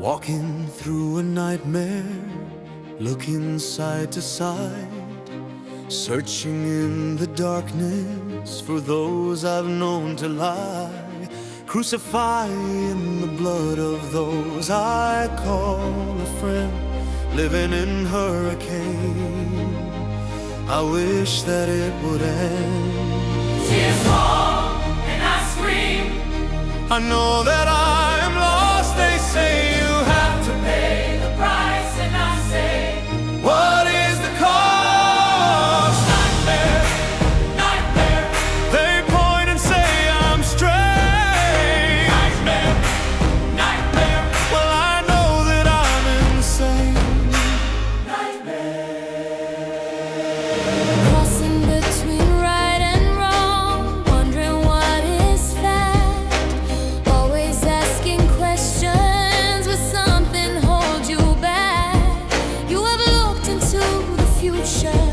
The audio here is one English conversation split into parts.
Walking through a nightmare, looking side to side, searching in the darkness for those I've known to lie, crucifying the blood of those I call a friend, living in hurricane. I wish that it would end. Tears fall and I scream. I know that I am lost. They say you have to Pay the price and I say, what is the cost? nightmare, nightmare, They point and say I'm strange. nightmare, nightmare, Well, I know that I'm insane. Crossing between right and wrong, wondering what is fact. Always asking questions, but something holds you back. You have looked into the future,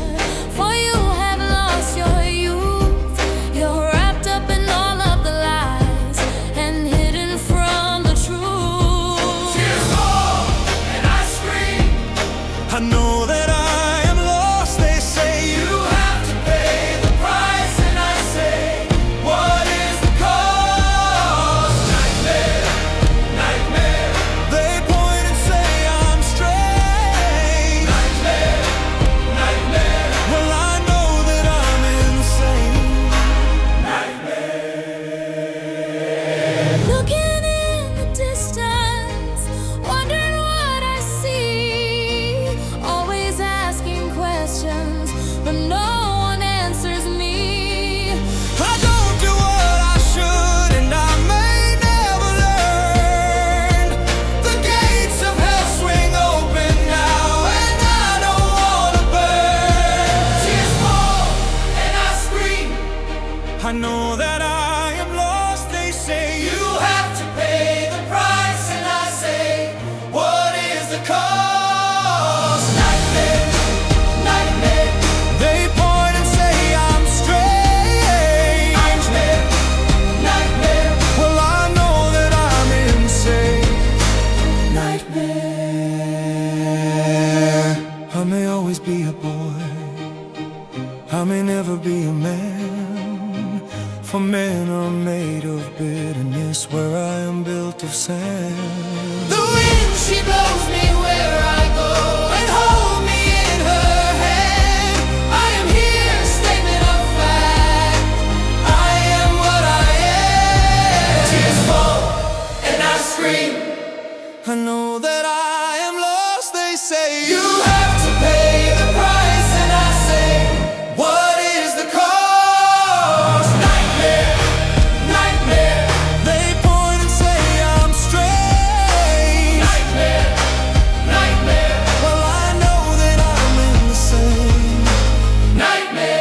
for you have lost your youth. You're wrapped up in all of the lies and hidden from the truth. tears fall and I scream. I know that I am lost. They say you have to pay the price, and I say, what is the cost? Nightmare, nightmare, They point and say I'm strange. nightmare, nightmare, Well, I know that I'm insane. Looking in the distance, wondering what I see. Always asking questions, but no one answers me. I don't do what I should, and I may never learn. The gates of hell swing open now, and I don't wanna burn. tears fall and I scream. I know that I am lost. They say you have to pay the price, and I say, what is the cost? Nightmare, nightmare, They point and say I'm strange. nightmare, nightmare, Well, I know that I'm insane. I may always be a boy, I may never be a man, for men are made of bitterness, where I am built of sand. The wind, she blows me where I go, and hold me in her hand. I am here, statement of fact, I am what I am. tears fall and I scream. I know that I am lost. They say you have to pay the price, and I say, what is the cost? Nightmare, nightmare, They point and say I'm strange. nightmare, nightmare, Well, I know that I'm insane. nightmare.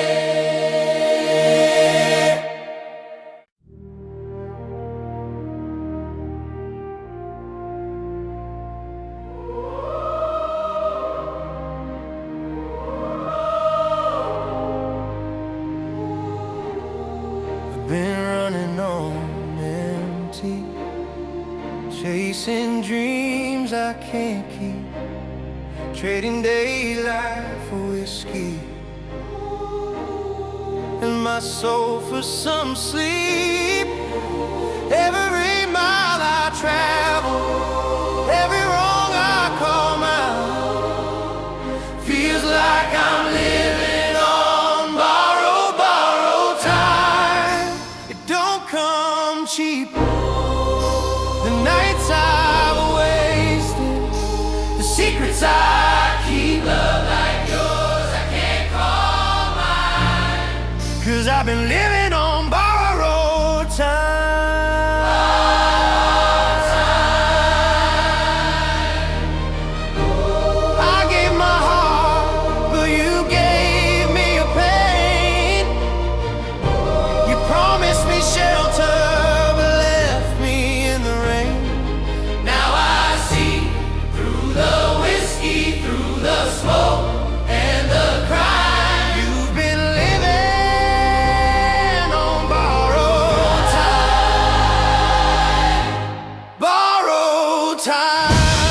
I've been running on empty, chasing dreams I can't keep, trading daylight for whiskey, and my soul for some sleep. Every mile I travel, every wrong I call mine, feels like I'm living on borrowed time. It don't come cheap. The nights I've wasted, the secrets I keep, Love like yours I can't call mine. 'cause I've been living on borrowed time. I gave my heart, but you gave me a pain. You promised me shelter, but left me in the rain. Now I see through the whiskey, through the smoke and the crime. You've been living on borrowed time. Borrowed time.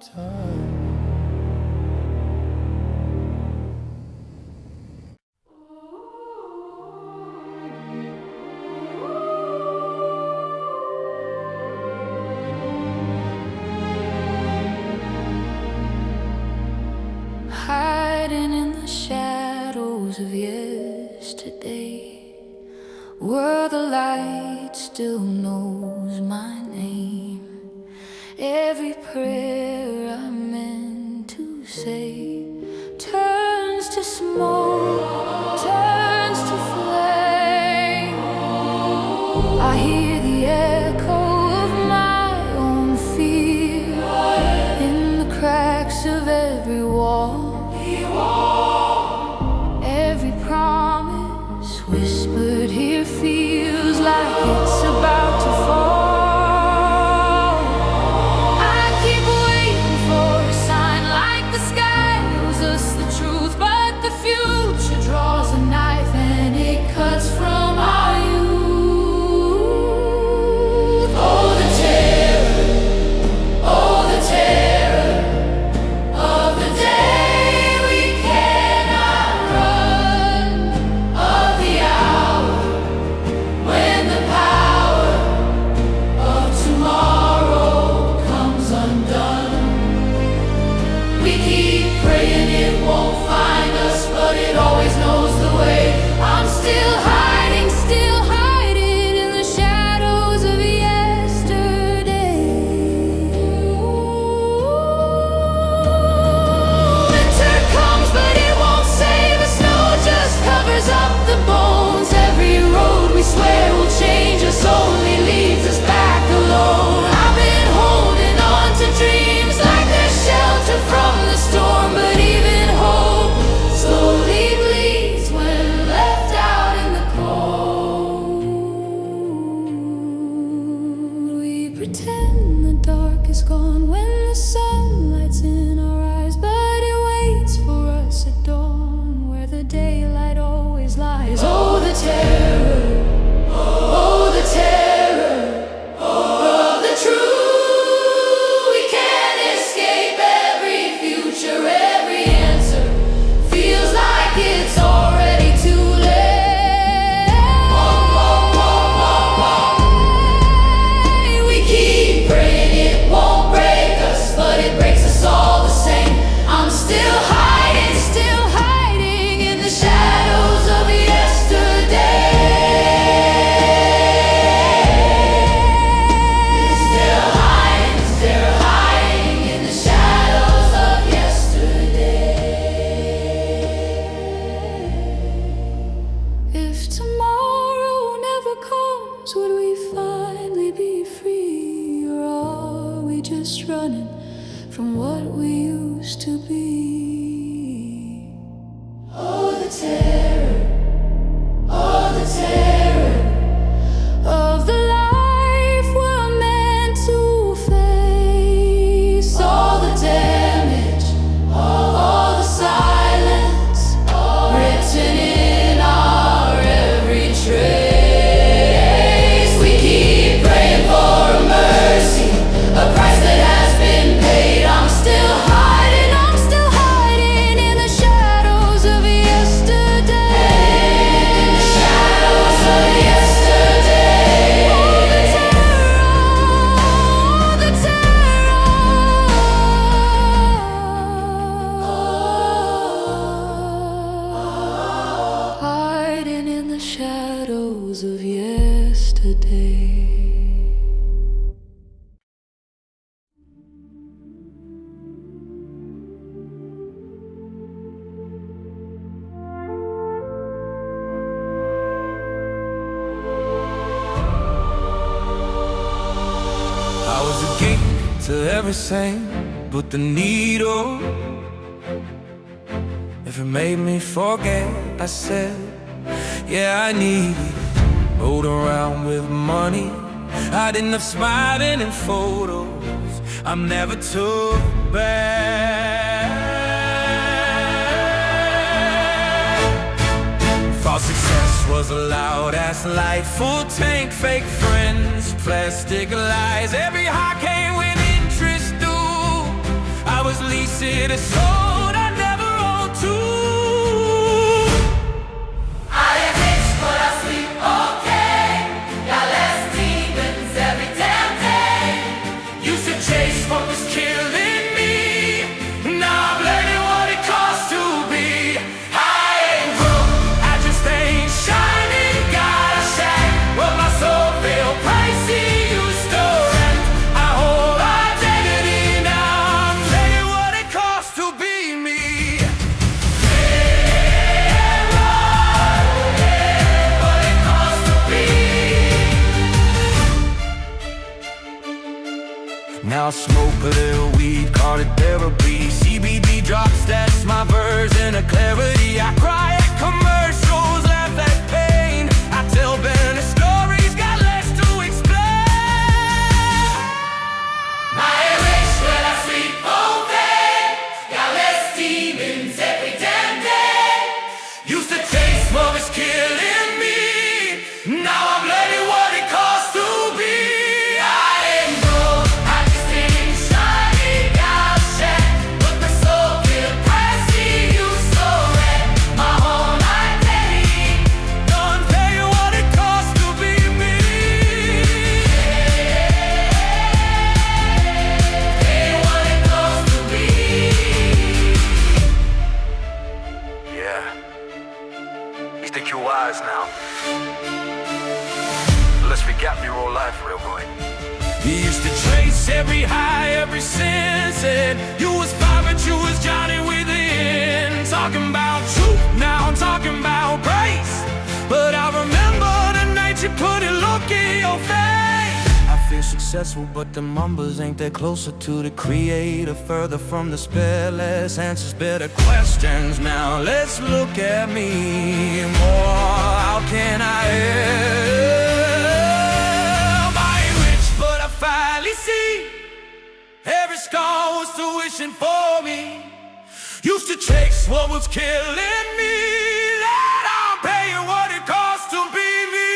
time. Hiding in the shadows of yesterday, where the light still knows my name. Every prayer I meant to say turns to smoke, turns to flame. I hear the echo of my own fear in the cracks of every wall. Every promise whispered here feels like it's about to fall. I keep waiting for a sign like the sky knows us the truth, but the future draws a knife and it cuts from our youth. Oh, the terror, oh, the terror of the day we cannot run, of the hour when the power of tomorrow comes undone. We keep praying it won't find us, but it always knows the way. I'm still hiding in the shadows of yesterday. Winter comes, but it won't save us. Snow just covers up the bones. Every road we swear will change us only leads us back alone. I've been holding on to dreams like they're shelter from the storm, but even hope slowly bleeds when left out in the cold. We pretend the dark is gone when the sunlight's in our eyes, but it waits for us at dawn where the daylight always lies. Oh, the terror, oh, the terror of the truth. We can't escape every future, every answer feels like it's already too late. We keep praying it won't break us, but it breaks us all the same. I'm still hiding in the shadows of yesterday. Still hiding in the shadows of yesterday. If tomorrow never comes, would we finally be free, or are we just running from what we used to be? Oh, the terror, oh, the terror of the life we're meant to face. All the damage, all the silence written in our every trace. We keep praying for a mercy, a price that has been paid. I'm still hiding in the shadows of yesterday. In the shadows of yesterday. Oh, the terror. Hiding in the shadows of yesterday. I was a gate to everything but the needle. If it made me forget, I said, yeah, I need it. Rode around with money, I'd end up smiling in photos I'm never took back. False success was allowed as life, full tank, fake friends, plastic lies. Every high came with interest due. was leased, it is sold, I never owned to. I am rich, but I sleep okay. Got less demons every damn day. Used to chase what was killing me. Now I'm learning what it costs to be. I ain't broke, I just ain't shining. Got a shack where my soul feel pricey. Used to rent my whole identity. Now I'm learning what it costs to be me. What it costs to be. Now I smoke a little weed, call it therapy. CBD drops, that's my version of clarity. I cry at commercials, laugh at pain. I tell better stories, got less to explain. I am rich, but I sleep okay. Got less demons every damn day. Used to chase what was killing me. Now I'm learning what it costs to be. I am broke, I just ain't shining. Got a shack, but my soul feel pricey. You so red, my whole identity. Done paying what it costs to be me. Ain't what it costs to be. Yeah, you think you're wise now. Let's recap your whole life real quick. You used to trace every high, every sin. Said you was fine, but you was Johnny within. Talking about truth, now I'm talking about grace. But I remember the night you put a look in your face. I feel successful, but the numbers ain't that closer to the creator. Further from the spare, less answers, better questions. Now let's look at me more. How can I help? I ain't rich, but I finally see every scar was tuition for me. Used to chase what was killing me. Now I'm paying what it costs to be me.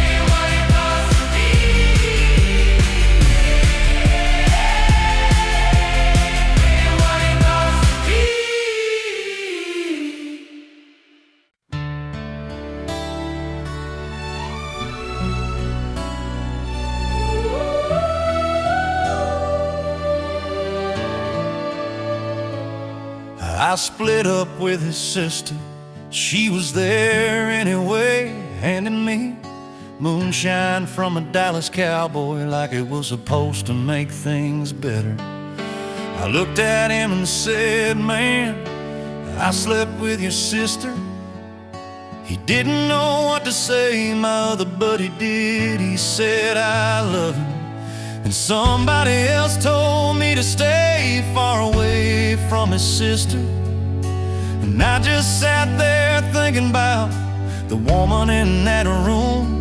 Ain't what it costs to be. Ain't what it costs to be. I split up with his sister. She was there anyway, handing me moonshine from a Dallas cowboy like it was supposed to make things better. I looked at him and said, man, I slept with your sister. He didn't know what to say, my other buddy did. He said, I love him. And somebody else told me to stay far away from his sister. And I just sat there thinking about the woman in that room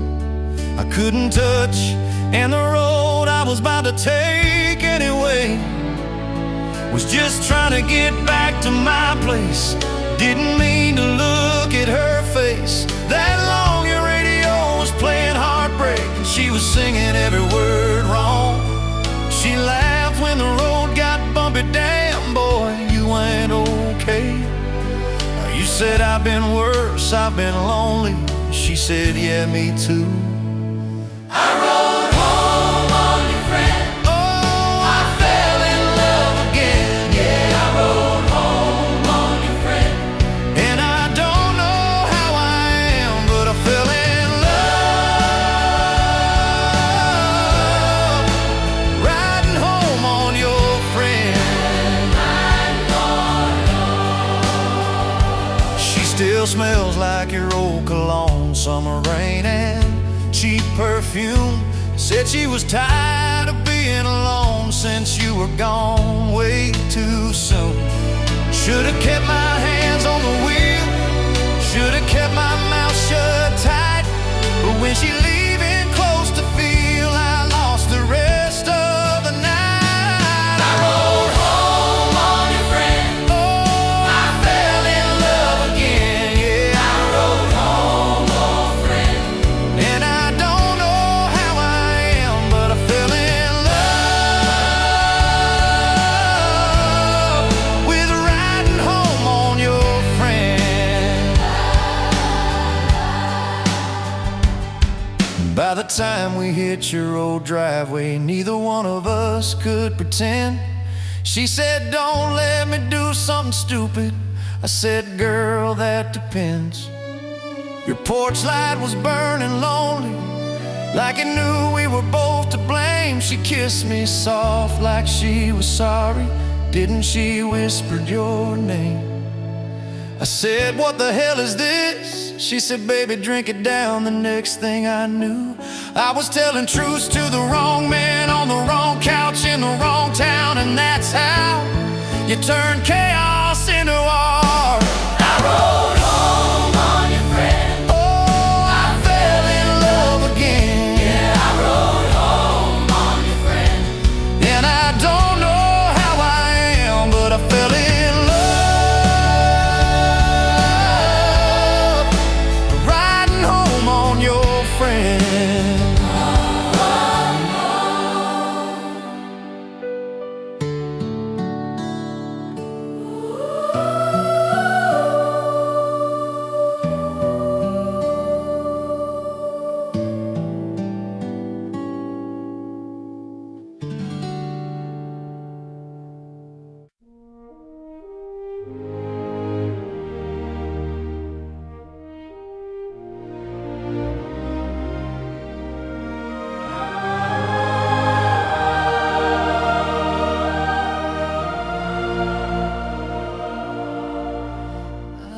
I couldn't touch, and the road I was about to take anyway was just trying to get back to my place. Didn't mean to look at her face. That long your radio was playing Heartbreak, and she was singing every word wrong. She laughed when the road got bumpy. Damn, boy, you ain't okay. You said I've been worse, I've been lonely. She said, yeah, me too. I rode home on your friend. Oh, I fell in love again. Yeah, I rode home on your friend. and I don't know how I am, but I fell in love riding home on your friend. She still smells like your old cologne, summer rain and cheap perfume. Said she was tired of being alone since you were gone way too soon. Should've kept my hands on the wheel, should've kept my mouth shut tight. But when she leaving close to feel, I lost the rest of the night. I rode home on your friend. Oh, I fell in love again. yeah, I rode home, old friend. and I don't know how I am, but I fell in time we hit your old driveway, neither one of us could pretend. She said, don't let me do something stupid. I said, girl, that depends. Your porch light was burning lonely, like it knew we were both to blame. She kissed me soft like she was sorry. Didn't she? Whispered your name. I said, what the hell is this? She said, baby, drink it down. The next thing I knew, I was telling truths to the wrong man on the wrong couch in the wrong town. And that's how you turn chaos into art. I rode home on your friend. Oh, I fell in love again. Yeah, I rode home on your friend. And I don't know how I am, but I fell in love riding home on your friend.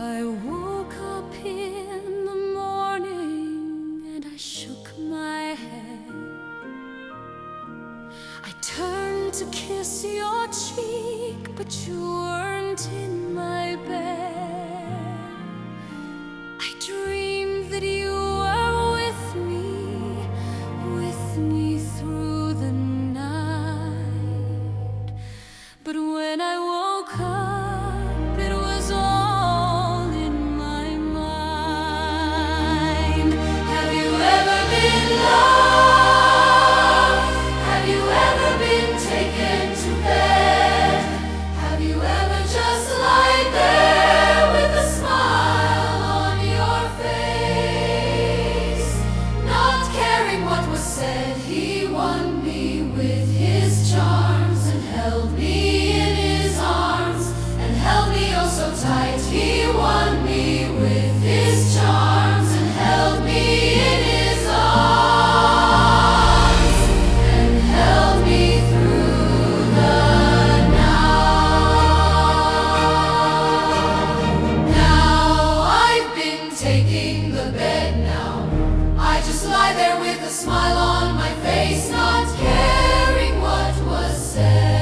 I woke up in the morning and I shook my head. I turned to kiss your cheek, but you weren't in my bed. I dreamed that you were with me through the night. But when I woke up, it was all in my mind. Have you ever been loved? Have you ever been taken to bed? Have you ever just lied there with a smile on your face? Not caring what was said, he won me with his charms and held me in his arms and held me oh so tight. He won me with his charms and held me in his arms and held me through the night. Now I've been taking the bed now. I just lie there with a smile on my face, not caring what was said.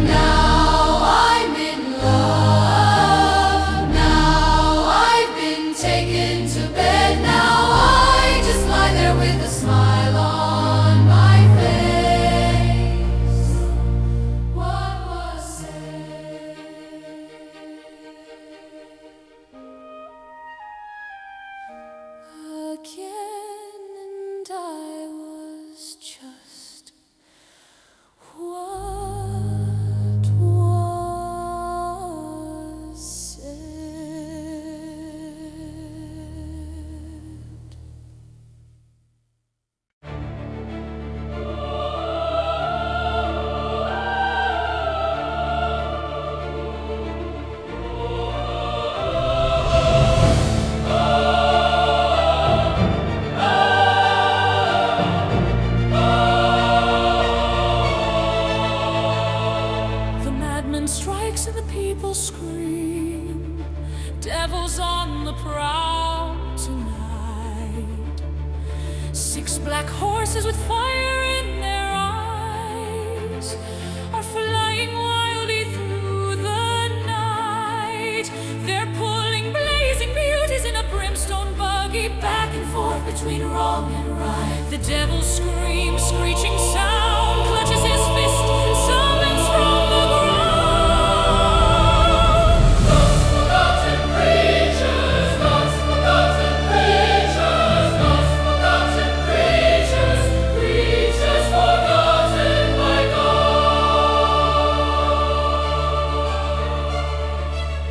Now I'm in love. Now I've been taken to bed. Now I just lie there with a smile on my face. What was said? Again, and I was just what was said. The madman strikes and the people scream. Devils on the prowl tonight. 6 black horses with fire in their eyes are flying wildly through the night. They're pulling blazing beauties in a brimstone buggy back and forth between wrong and right. The devil screams, screeching sound, clutches his fist and summons from the ground. Those forgotten creatures, those forgotten creatures, those forgotten creatures, creatures forgotten by God.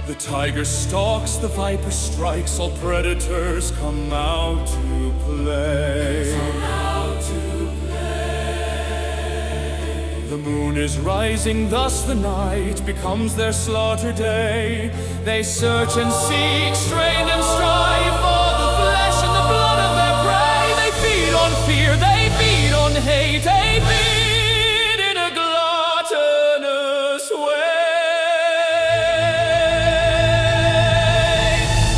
The tiger tiger stalks, the viper strikes, all predators come out to play. The moon is rising, thus the night becomes their slaughter day. They search and seek, strain and strive for the flesh and the blood of their prey. They feed on fear, they feed on hate, they feed in a gluttonous way.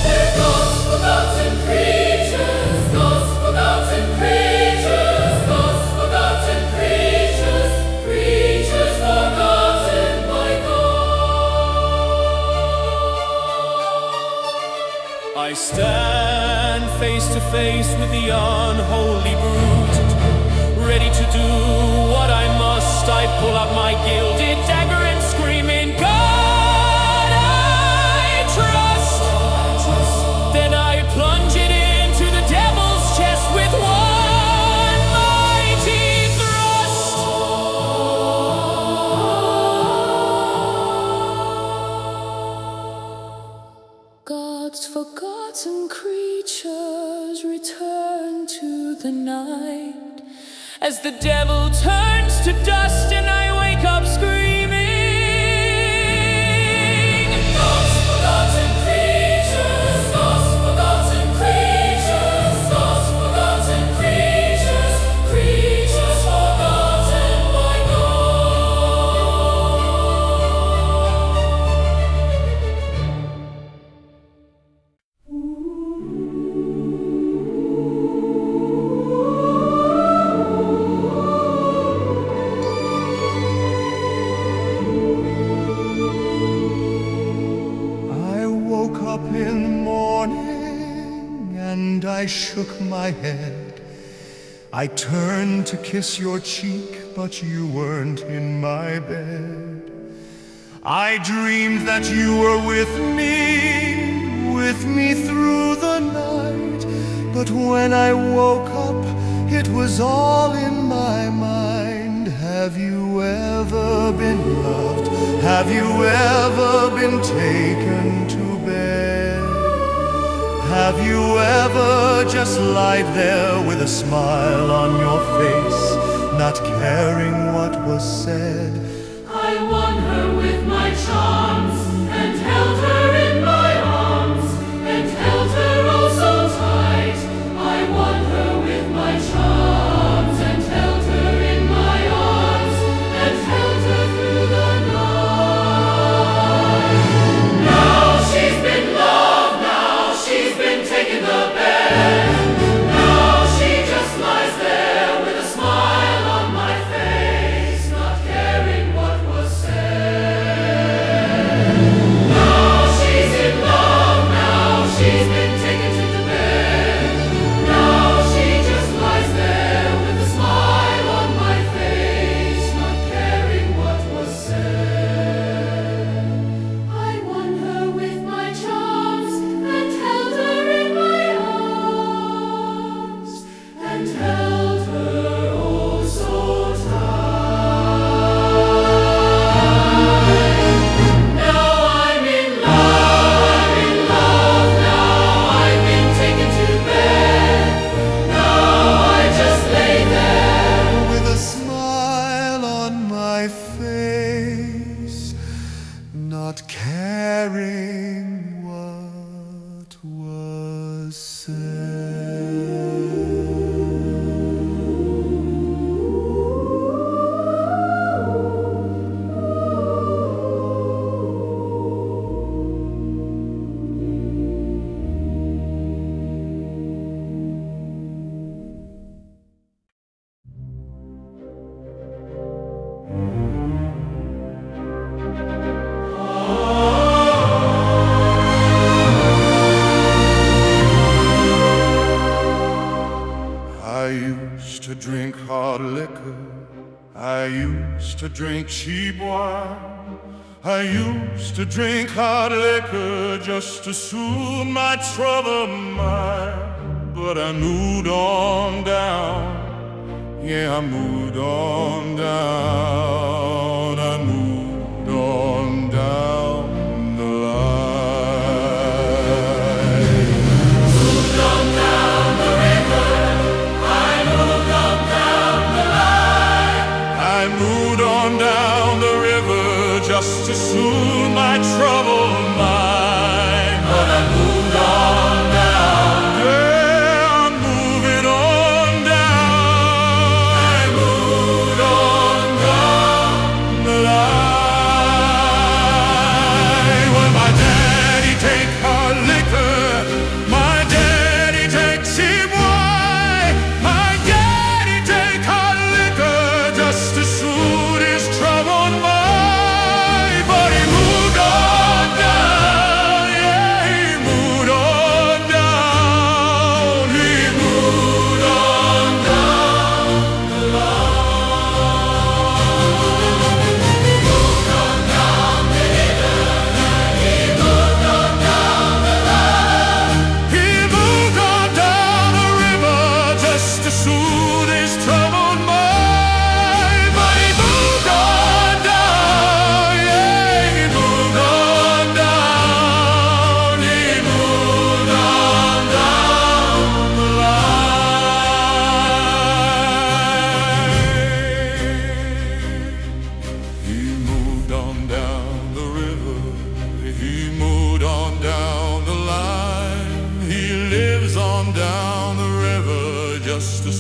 They're ghost forgotten creatures, ghost forgotten creatures, ghost forgotten creatures, creatures forgotten by God. I stand face to face with the unholy brute, ready to do what I must. I pull out my gilded dagger and scream, in God I trust. Then I plunge it into the devil's chest with one mighty thrust. God's forgotten creatures return to the night As the devil turns to dust and I wake up screaming. Ghost forgotten creatures, ghost forgotten creatures, ghost forgotten creatures, creatures forgotten by I woke up in the morning and I shook my head. I turned to kiss your cheek, but you weren't in my bed. I dreamed that you were with me through the night. But when I woke up, it was all in my mind. Have you ever been loved? Have you ever been taken to bed? Have you ever just lied there with a smile on your face, not caring what was said? I won her with my charms, and held her in my arms, and held her oh so tight. I won her with my charms, and held her in my arms, and held her through the night. Now she's been loved, now she's been taken to bed. Now she just lies there with a smile on my face, not caring what was said. Now she's in love, now she's been taken to bed. Now she just lies there with a smile on my face, not caring what was said. I won her with my charms, and held her in my arms, and held her oh so tight. Now I'm in love now. I've been taken to bed. Now I just lay there. With a smile on my face, not caring what was said. I used to drink hard liquor, I used to drink cheap wine. I used to drink hard liquor just to soothe my troubled mind. But I moved on down, yeah, I moved on down, I moved on down the line.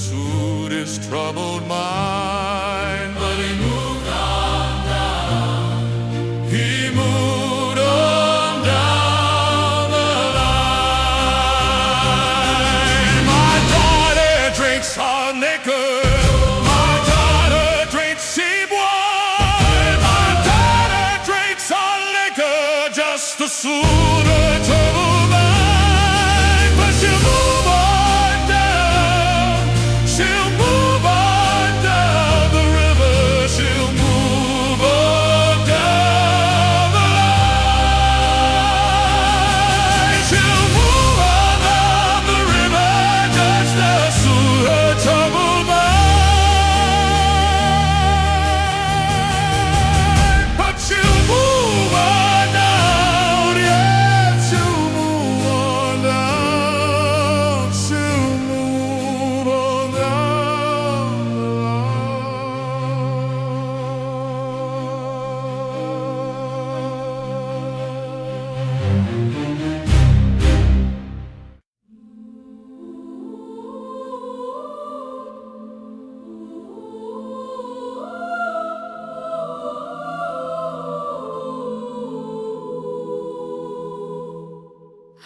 suit his troubled mind. But he moved on down. He moved on down the line. My daughter drinks hard liquor. My daughter drinks cheap wine. My daughter drinks hard liquor just to soothe her troubled mind. But she'll move on down. She'll move on down the river. She'll move on down the line. She'll move on down the river just to soothe her troubled mind. But she'll move on down, yeah, she'll move on down. She'll move on down the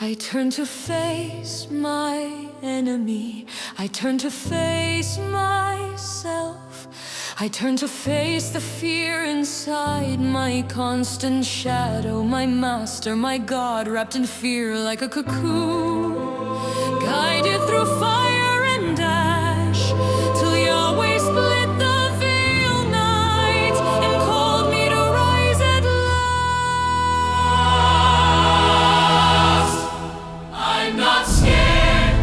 I turn to face my enemy. I turn to face myself. I turn to face the fear inside, my constant shadow, my master, my God, wrapped in fear like a cocoon, guided through fire and ash, till Yahweh split the veil night and called me to rise at last. I'm not scared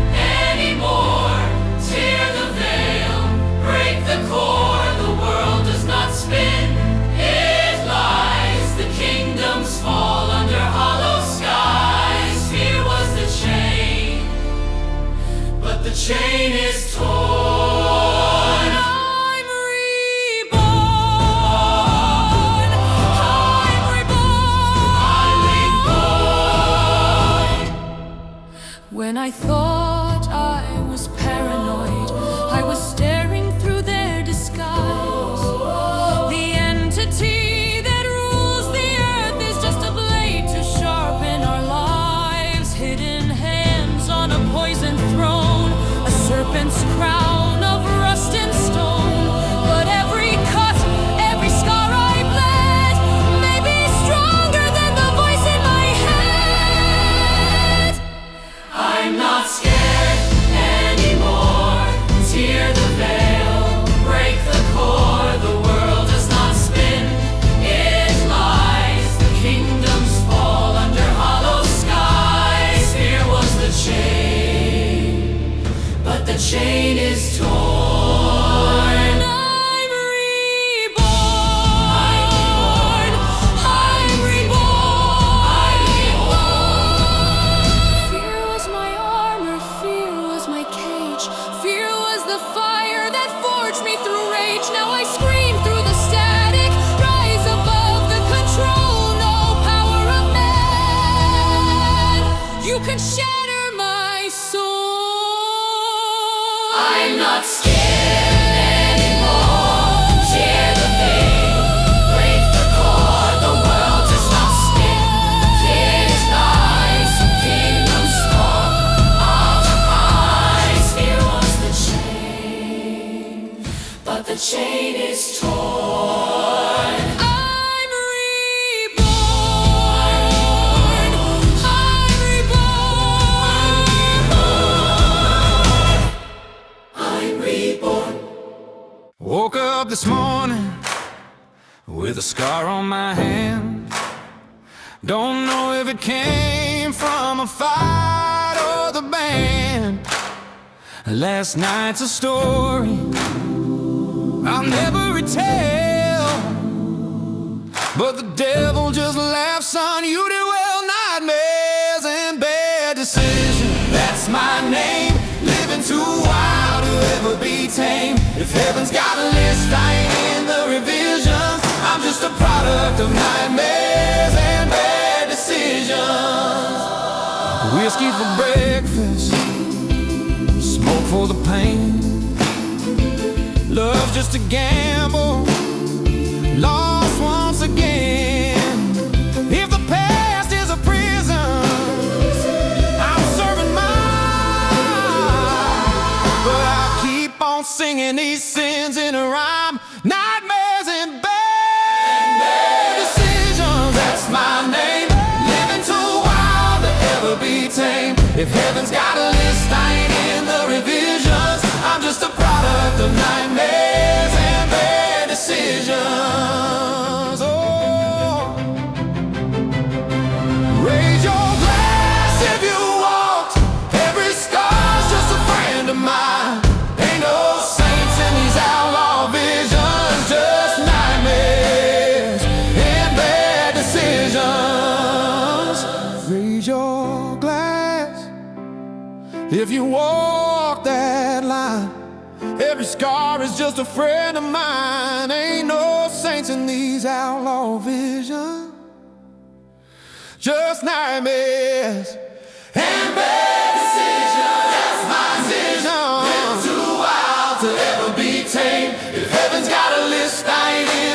anymore. Tear the veil, break the core. The world does not spin, it lies. The kingdoms fall under hollow skies. Fear was the chain, but the chain is torn. I'm reborn. I'm reborn. When I thought I was paranoid, I was staring through their disguise. The entity that rules the earth is just a blade to sharpen our lives. Hidden hands on a poison throne, a serpent's crown of rust and stone. But every cut, every scar I bled may be stronger than the voice in my head. I'm not scared anymore. Tear the veil, break the core. The world does not spin, it lies. The kingdoms fall under hollow skies. Fear was the chain, but the chain is torn. I'm reborn. I'm reborn. Fear was my armor, fear was my cage. Fear was the fire that forged me through rage. Now I scream through the static, rise above the control. No power of man, you can shatter my soul. I'm not scared anymore. Tear the veil, break the core. The world does not spin, it lies. Kingdoms fall, altar rise. Fear was the chain, but the chain is torn. I'm reborn. I'm reborn. I'm reborn. Woke up this morning with a scar on my hand. Don't know if it came from a fight or the band. Last night's a story I'll never retell, but the devil just laughs on you did well. Nightmares and bad decisions, that's my name. Living too wild to ever be tame. If heaven's got a list, I ain't in the revisions. I'm just a product of nightmares and bad decisions. Whiskey for breakfast, smoke for the pain. just a gamble, lost once again. If the past is a prison, I'm serving mine. But I'll keep on singing these sins in a rhyme. Nightmares and bad decisions, that's my name. Living too wild to ever be tame. If heaven's got a list, I ain't in the revisions. I'm just a product of nightmares and bad decisions. Oh, raise your glass if you walked. Every scar's just a friend of mine. Ain't no saints in these outlaw visions, just nightmares and bad decisions. Raise your glass if you walk that line. Every scar is just a friend of mine. Ain't no saints in these outlaw visions, just nightmares and bad decisions. That's my vision. Living too wild to ever be tame. If heaven's got a list, I ain't in